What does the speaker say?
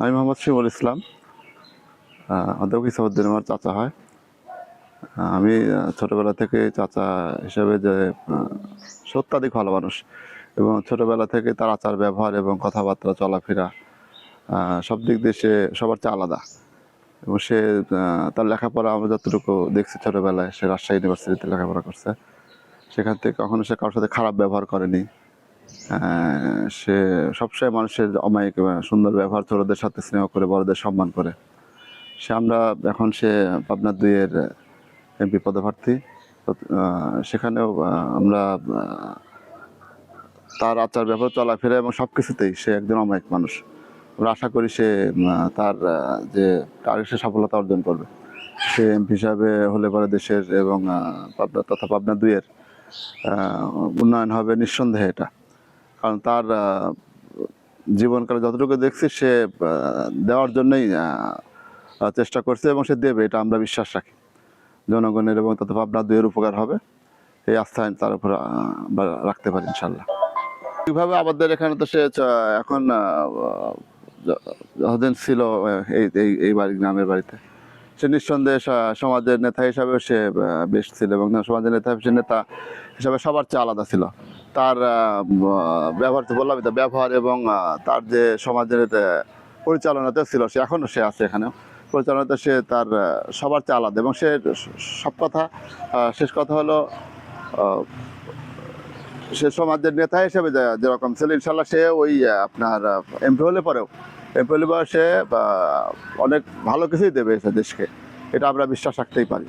আমি মোহাম্মদ শিমুল ইসলাম, অধ্যাপক ইসামউদ্দিন আমার চাচা হয়। আমি ছোটবেলা থেকে চাচা হিসেবে যে সত্যাধিক ভালো মানুষ, এবং ছোটবেলা থেকে তার আচার ব্যবহার এবং কথাবার্তা চলাফেরা সব দিক দিয়ে সে সবার চেয়ে আলাদা। এবং সে তার লেখাপড়া আমরা যতটুকু দেখছি ছোটবেলায়, সে রাজশাহী ইউনিভার্সিটিতে লেখাপড়া করছে। সেখান থেকে কখনো সে কারোর সাথে খারাপ ব্যবহার করেনি। সে সবসময় মানুষের অমায়িক সুন্দর ব্যবহার, ছোটদের সাথে স্নেহ করে, বড়দের সম্মান করে। এখন সে পাবনা ২-এর এমপি পদপ্রার্থী। সেখানেও আমরা তার আচার ব্যবহার, চলাফেরা এবং সব কিছুতেই সে একজন অমায়িক মানুষ। আমরা আশা করি সে তার যে টার্গেটে সফলতা অর্জন করবে। সে এমপি হিসাবে হলে পরে দেশের এবং পাবনা তথা পাবনা ২-এর উন্নয়ন হবে নিঃসন্দেহে এটা। কারণ তার জীবনকালে যতটুকু দেখছি সে দেওয়ার জন্যই চেষ্টা করছে এবং সে দেবে, এটা আমরা বিশ্বাস রাখি। জনগণের এবং তথা পাবনা ২-এর উপকার হবে, এই আস্থা তার উপর আমরা রাখতে পারি ইনশাল্লাহ। এইভাবে আমাদের এখানে তো সে এখন যতদিন ছিল এই এই বাড়ি, গ্রামের বাড়িতে, সে নিঃসন্দেহে সমাজের নেতা হিসাবে সে বেশ ছিল, এবং সমাজের নেতা হিসাবে সবার চেয়ে আলাদা ছিল। তার ব্যবহার তো বললাম, ব্যবহার এবং তার যে সমাজের পরিচালনাতে ছিল, সে এখনও সে আছে এখানেও পরিচালনাতে, সে তার সবার চেয়ে আলাদা। এবং সে সব কথা, শেষ কথা হলো, সে সমাজের নেতা হিসেবে যেরকম ছিল, ইনশাল্লাহ সে ওই আপনার এমপি হলে পরেও সে অনেক ভালো কিছুই দেবে দেশকে, এটা আমরা বিশ্বাস রাখতেই পারি।